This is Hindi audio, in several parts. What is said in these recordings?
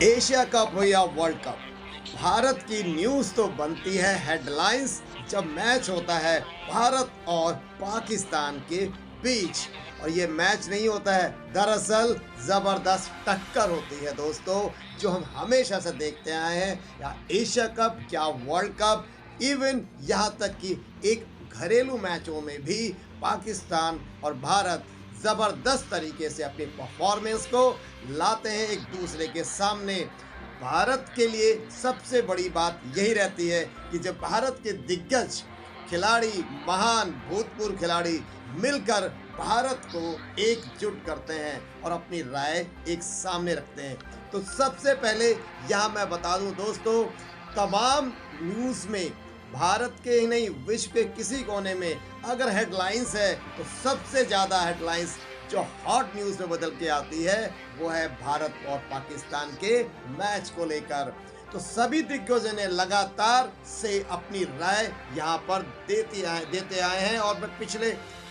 एशिया कप हो या वर्ल्ड कप, भारत की न्यूज़ तो बनती है हेडलाइंस जब मैच होता है भारत और पाकिस्तान के बीच। और ये मैच नहीं होता है, दरअसल ज़बरदस्त टक्कर होती है दोस्तों, जो हम हमेशा से देखते आए हैं। या एशिया कप, क्या वर्ल्ड कप, इवन यहाँ तक कि एक घरेलू मैचों में भी पाकिस्तान और भारत ज़बरदस्त तरीके से अपनी परफॉर्मेंस को लाते हैं एक दूसरे के सामने। भारत के लिए सबसे बड़ी बात यही रहती है कि जब भारत के दिग्गज खिलाड़ी, महान भूतपूर्व खिलाड़ी मिलकर भारत को एकजुट करते हैं और अपनी राय एक सामने रखते हैं। तो सबसे पहले यहाँ मैं बता दूं दोस्तों, तमाम न्यूज़ में भारत के ही नहीं, विश्व के किसी कोने में अगर हेडलाइंस है तो सबसे ज़्यादा हेडलाइंस जो हॉट न्यूज़ में बदल के आती है वो है भारत और पाकिस्तान के मैच को लेकर। तो सभी दिग्गजों ने लगातार से अपनी राय यहाँ पर देते आए हैं और मैं पिछले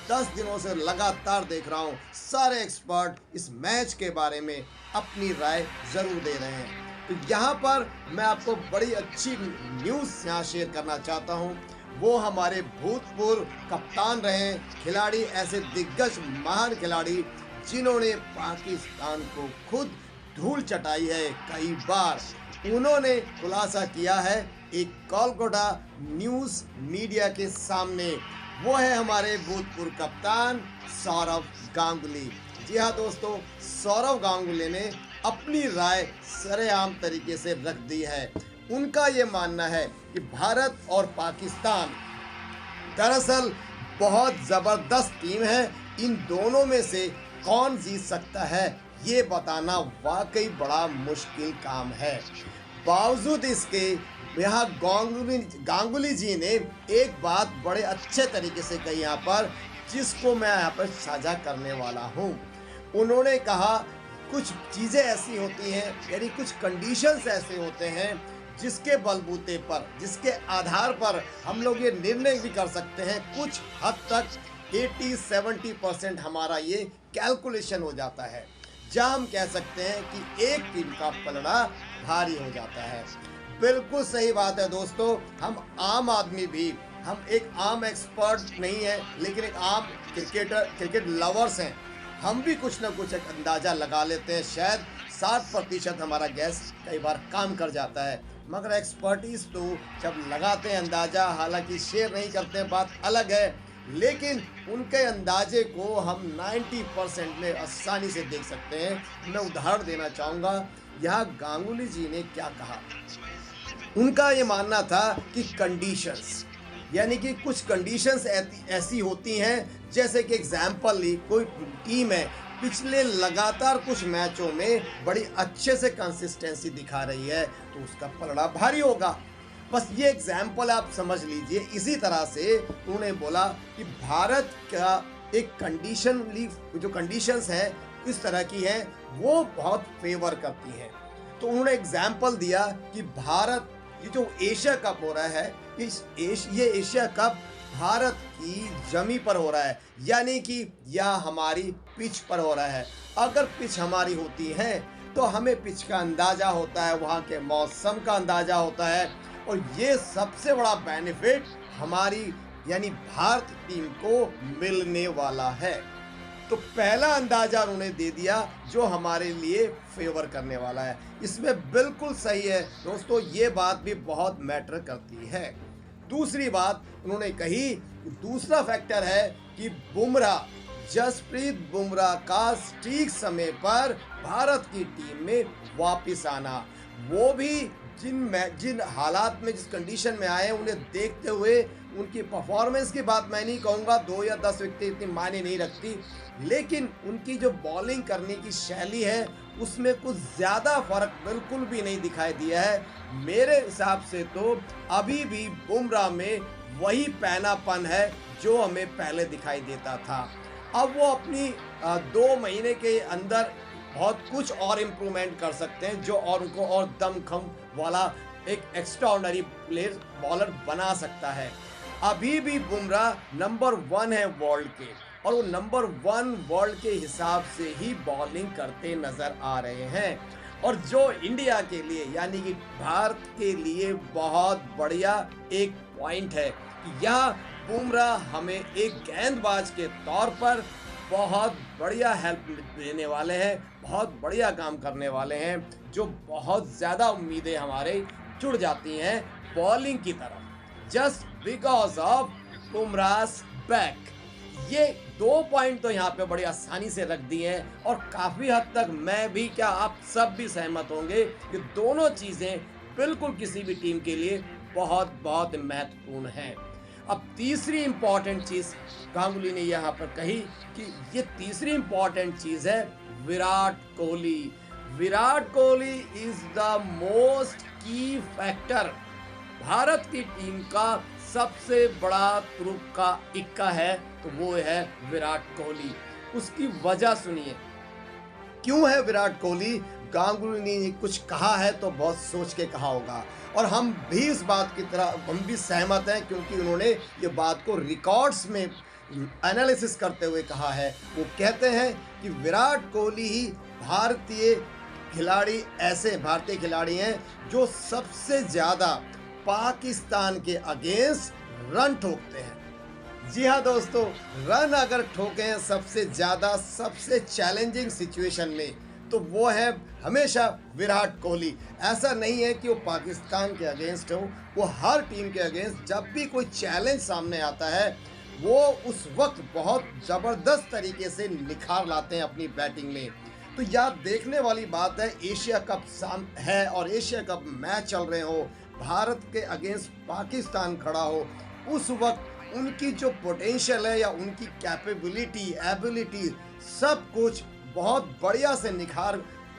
10 दिनों से लगातार देख रहा हूँ सारे एक्सपर्ट इस मैच के बारे में अपनी राय ज़रूर दे रहे हैं। तो यहाँ पर मैं आपको बड़ी अच्छी न्यूज़ यहाँ शेयर करना चाहता हूँ। वो हमारे भूतपूर्व कप्तान रहे खिलाड़ी, ऐसे दिग्गज महान खिलाड़ी जिन्होंने पाकिस्तान को खुद धूल चटाई है कई बार। उन्होंने खुलासा किया है एक कोलकाता न्यूज़ मीडिया के सामने। वो है हमारे भूतपूर्व कप्तान सौरव गांगुली। जी हाँ दोस्तों, सौरव गांगुली ने अपनी राय सरेआम तरीके से रख दी है। उनका ये मानना है कि भारत और पाकिस्तान दरअसल बहुत ज़बरदस्त टीम है। इन दोनों में से कौन जीत सकता है ये बताना वाकई बड़ा मुश्किल काम है। बावजूद इसके यहाँ गांगुली जी ने एक बात बड़े अच्छे तरीके से कही यहाँ पर, जिसको मैं यहाँ पर साझा करने वाला हूँ। उन्होंने कहा कुछ चीज़ें ऐसी होती हैं, यानी कुछ कंडीशंस ऐसे होते हैं जिसके बलबूते पर, जिसके आधार पर हम लोग ये निर्णय भी कर सकते हैं। कुछ हद तक 80-70% हमारा ये कैलकुलेशन हो जाता है, जहाँ हम कह सकते हैं कि एक टीम का पलड़ा भारी हो जाता है। बिल्कुल सही बात है दोस्तों। हम आम आदमी भी, हम एक आम एक्सपर्ट नहीं है, लेकिन एक आम क्रिकेट लवर्स हैं। हम भी कुछ ना कुछ एक अंदाज़ा लगा लेते हैं। शायद 60% हमारा गैस कई बार काम कर जाता है, मगर एक्सपर्टीज तो जब लगाते हैं अंदाज़ा, हालांकि शेयर नहीं करते हैं, बात अलग है, लेकिन उनके अंदाजे को हम 90% में आसानी से देख सकते हैं। मैं उदाहरण देना चाहूँगा। यहाँ गांगुली जी ने क्या कहा, उनका ये मानना था कि कंडीशंस, यानी कि कुछ कंडीशंस ऐसी होती हैं, जैसे कि एग्जाम्पल ली, कोई टीम है पिछले लगातार कुछ मैचों में बड़ी अच्छे से कंसिस्टेंसी दिखा रही है तो उसका पलड़ा भारी होगा। बस ये एग्जाम्पल आप समझ लीजिए। इसी तरह से उन्होंने बोला कि भारत का एक जो कंडीशंस है इस तरह की है, वो बहुत फेवर करती हैं। तो उन्होंने एग्जाम्पल दिया कि भारत, ये जो एशिया कप हो रहा है, ये एशिया कप भारत की जमी पर हो रहा है, यानी कि यह हमारी पिच पर हो रहा है। अगर पिच हमारी होती है तो हमें पिच का अंदाज़ा होता है, वहाँ के मौसम का अंदाज़ा होता है, और ये सबसे बड़ा बेनिफिट हमारी यानी भारत टीम को मिलने वाला है। तो पहला अंदाज़ा उन्होंने दे दिया जो हमारे लिए फेवर करने वाला है। इसमें बिल्कुल सही है दोस्तों, ये बात भी बहुत मैटर करती है। दूसरी बात उन्होंने कही, दूसरा फैक्टर है कि बुमराह, जसप्रीत बुमराह का ठीक समय पर भारत की टीम में वापस आना, वो भी जिन हालात में, जिस कंडीशन में आए हैं, उन्हें देखते हुए उनकी परफॉर्मेंस की बात मैं नहीं कहूँगा, 2 या 10 विकेट इतनी मायने नहीं रखती, लेकिन उनकी जो बॉलिंग करने की शैली है उसमें कुछ ज़्यादा फर्क बिल्कुल भी नहीं दिखाई दिया है। मेरे हिसाब से तो अभी भी बुमराह में वही पैनापन है जो हमें पहले दिखाई देता था। अब वो अपनी 2 महीने के अंदर बहुत कुछ और इम्प्रूवमेंट कर सकते हैं, जो और उनको और दमखम वाला एक एक्स्ट्राऑर्डिनरी प्लेयर बॉलर बना सकता है। अभी भी बुमराह नंबर 1 है वर्ल्ड के, और वो नंबर 1 वर्ल्ड के हिसाब से ही बॉलिंग करते नज़र आ रहे हैं। और जो इंडिया के लिए यानी कि भारत के लिए बहुत बढ़िया एक पॉइंट है कि यह बुमराह हमें एक गेंदबाज के तौर पर बहुत बढ़िया हेल्प देने वाले हैं, बहुत बढ़िया काम करने वाले हैं, जो बहुत ज़्यादा उम्मीदें हमारे जुड़ जाती हैं बॉलिंग की तरफ जस्ट बिकॉज ऑफ बुमराह's बैक। ये 2 पॉइंट तो यहाँ पे बड़ी आसानी से रख दिए हैं और काफ़ी हद तक मैं भी क्या आप सब भी सहमत होंगे कि दोनों चीज़ें बिल्कुल किसी भी टीम के लिए बहुत बहुत महत्वपूर्ण हैं। अब तीसरी इंपॉर्टेंट चीज़ गांगुली ने यहाँ पर कही कि ये तीसरी इंपॉर्टेंट चीज़ है Virat Kohli. Virat Kohli is the most की फैक्टर। भारत की टीम का सबसे बड़ा तुरुप का इक्का है तो वो है विराट कोहली। उसकी वजह सुनिए क्यों है विराट कोहली। गांगुली ने कुछ कहा है तो बहुत सोच के कहा होगा और हम भी इस बात की तरह हम भी सहमत हैं क्योंकि उन्होंने ये बात को रिकॉर्ड्स में एनालिसिस करते हुए कहा है। वो कहते हैं कि विराट कोहली ही भारतीय खिलाड़ी हैं जो सबसे ज़्यादा पाकिस्तान के अगेंस्ट रन ठोकते हैं। जी हाँ दोस्तों, रन अगर ठोके हैं सबसे ज़्यादा सबसे चैलेंजिंग सिचुएशन में तो वो है हमेशा विराट कोहली। ऐसा नहीं है कि वो पाकिस्तान के अगेंस्ट हो, वो हर टीम के अगेंस्ट जब भी कोई चैलेंज सामने आता है वो उस वक्त बहुत ज़बरदस्त तरीके से निखार लाते हैं अपनी बैटिंग में। तो याद देखने वाली बात है, एशिया कप है और एशिया कप मैच चल रहे हो, भारत के अगेंस्ट पाकिस्तान खड़ा हो, उस वक्त उनकी जो पोटेंशियल है या उनकी कैपेबिलिटी एबिलिटी सब कुछ बहुत बढ़िया से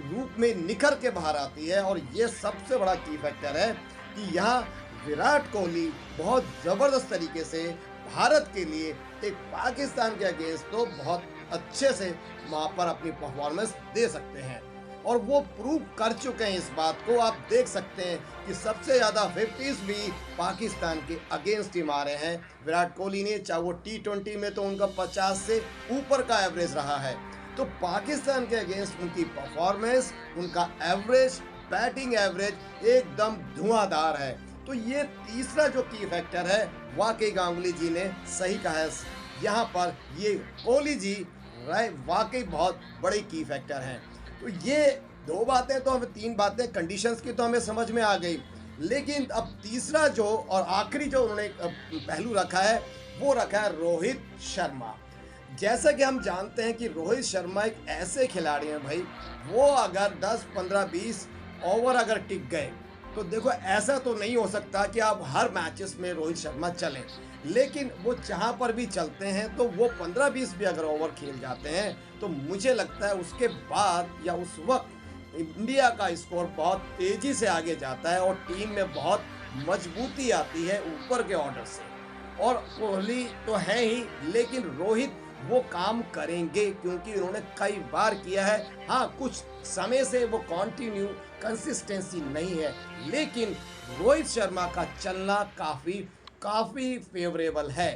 रूप में निखर के बाहर आती है। और ये सबसे बड़ा की फैक्टर है कि यहाँ विराट कोहली बहुत ज़बरदस्त तरीके से भारत के लिए एक पाकिस्तान के अगेंस्ट तो बहुत अच्छे से वहाँ पर अपनी परफॉर्मेंस दे सकते हैं और वो प्रूव कर चुके हैं। इस बात को आप देख सकते हैं कि सबसे ज़्यादा 50s भी पाकिस्तान के अगेंस्ट ही मारे हैं विराट कोहली ने, चाहे वो T20 में तो उनका 50 से ऊपर का एवरेज रहा है। तो पाकिस्तान के अगेंस्ट उनकी परफॉर्मेंस, उनका एवरेज, बैटिंग एवरेज एकदम धुआंधार है। तो ये तीसरा जो की फैक्टर है वाकई गांगुली जी ने सही कहा है, यहाँ पर ये कोहली जी वाकई बहुत बड़े की फैक्टर हैं। तो ये 2 बातें तो हमें 3 बातें कंडीशंस की तो हमें समझ में आ गई, लेकिन अब तीसरा जो और आखिरी जो उन्होंने पहलू रखा है वो रखा है रोहित शर्मा। जैसा कि हम जानते हैं कि रोहित शर्मा एक ऐसे खिलाड़ी हैं भाई, वो अगर 10, 15, 20 ओवर अगर टिक गए तो देखो ऐसा तो नहीं हो सकता कि आप हर मैचेस में रोहित शर्मा चलें, लेकिन वो जहाँ पर भी चलते हैं तो वो 15-20 भी अगर ओवर खेल जाते हैं तो मुझे लगता है उसके बाद या उस वक्त इंडिया का स्कोर बहुत तेज़ी से आगे जाता है और टीम में बहुत मजबूती आती है ऊपर के ऑर्डर से। और कोहली तो है ही, लेकिन रोहित वो काम करेंगे क्योंकि उन्होंने कई बार किया है। हाँ, कुछ समय से वो कंसिस्टेंसी नहीं है, लेकिन रोहित शर्मा का चलना काफ़ी फेवरेबल है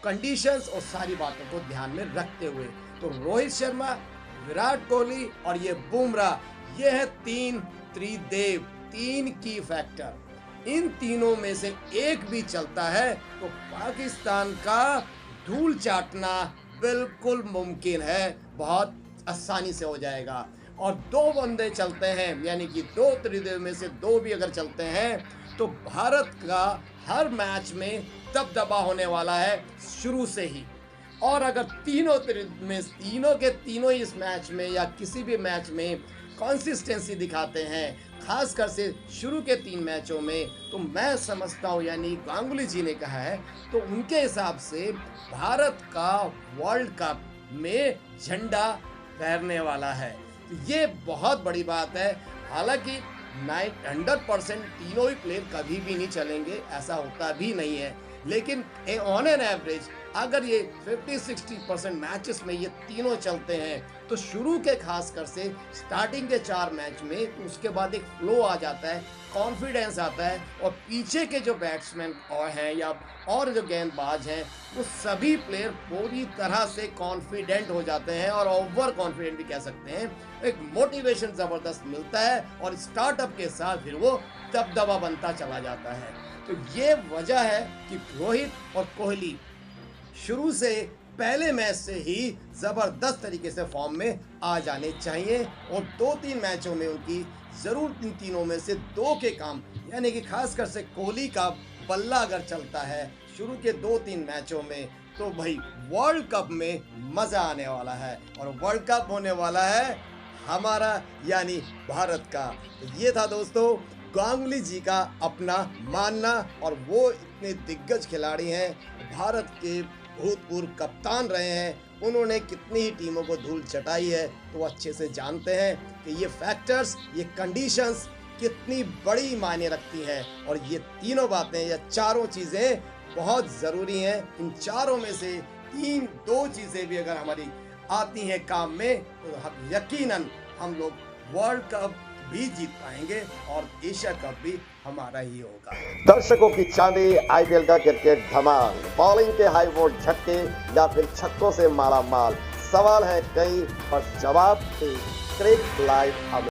कंडीशंस और सारी बातों को ध्यान में रखते हुए। तो रोहित शर्मा, विराट कोहली और ये बुमराह, ये है 3 त्रिदेव, 3 की फैक्टर। इन तीनों में से एक भी चलता है तो पाकिस्तान का धूल चाटना बिल्कुल मुमकिन है, बहुत आसानी से हो जाएगा। और 2 बंदे चलते हैं यानी कि 2 त्रिदेव में से 2 भी अगर चलते हैं तो भारत का हर मैच में दबदबा होने वाला है शुरू से ही। और अगर तीनों के तीनों इस मैच में या किसी भी मैच में कंसिस्टेंसी दिखाते हैं, खासकर से शुरू के 3 मैचों में, तो मैं समझता हूँ यानी गांगुली जी ने कहा है तो उनके हिसाब से भारत का वर्ल्ड कप में झंडा फहरने वाला है। तो ये बहुत बड़ी बात है। हालांकि 100% तीनों ही प्लेयर कभी भी नहीं चलेंगे, ऐसा होता भी नहीं है, लेकिन ऑन एन एवरेज अगर ये 50-60% मैचेस में ये तीनों चलते हैं तो शुरू के खासकर से स्टार्टिंग के 4 मैच में तो उसके बाद एक फ्लो आ जाता है, कॉन्फिडेंस आता है और पीछे के जो बैट्समैन और हैं या और जो गेंदबाज हैं वो सभी प्लेयर पूरी तरह से कॉन्फिडेंट हो जाते हैं और ओवर कॉन्फिडेंट भी कह सकते हैं। एक मोटिवेशन ज़बरदस्त मिलता है और स्टार्टअप के साथ फिर वो दबदबा बनता चला जाता है। तो ये वजह है कि रोहित और कोहली शुरू से पहले मैच से ही ज़बरदस्त तरीके से फॉर्म में आ जाने चाहिए और 2-3 मैचों में उनकी ज़रूर इन तीनों में से 2 के काम, यानी कि खासकर से कोहली का बल्ला अगर चलता है शुरू के 2-3 मैचों में तो भाई वर्ल्ड कप में मज़ा आने वाला है और वर्ल्ड कप होने वाला है हमारा यानी भारत का। तो ये था दोस्तों गांगुली जी का अपना मानना और वो इतने दिग्गज खिलाड़ी हैं, भारत के भूतपूर्व कप्तान रहे हैं, उन्होंने कितनी ही टीमों को धूल चटाई है तो वो अच्छे से जानते हैं कि ये फैक्टर्स, ये कंडीशंस कितनी बड़ी मायने रखती हैं और ये तीनों बातें या चारों चीज़ें बहुत ज़रूरी हैं। इन चारों में से 2 चीज़ें भी अगर हमारी आती हैं काम में तो हम यकीनन हम लोग वर्ल्ड कप भी जीत पाएंगे और एशिया कप भी हमारा ही होगा। दर्शकों की चांदी, आईपीएल का क्रिकेट धमाल, बॉलिंग के हाई वोल्ट झटके या फिर छक्कों से माला माल, सवाल है कई और जवाब एक क्रिक लाइव।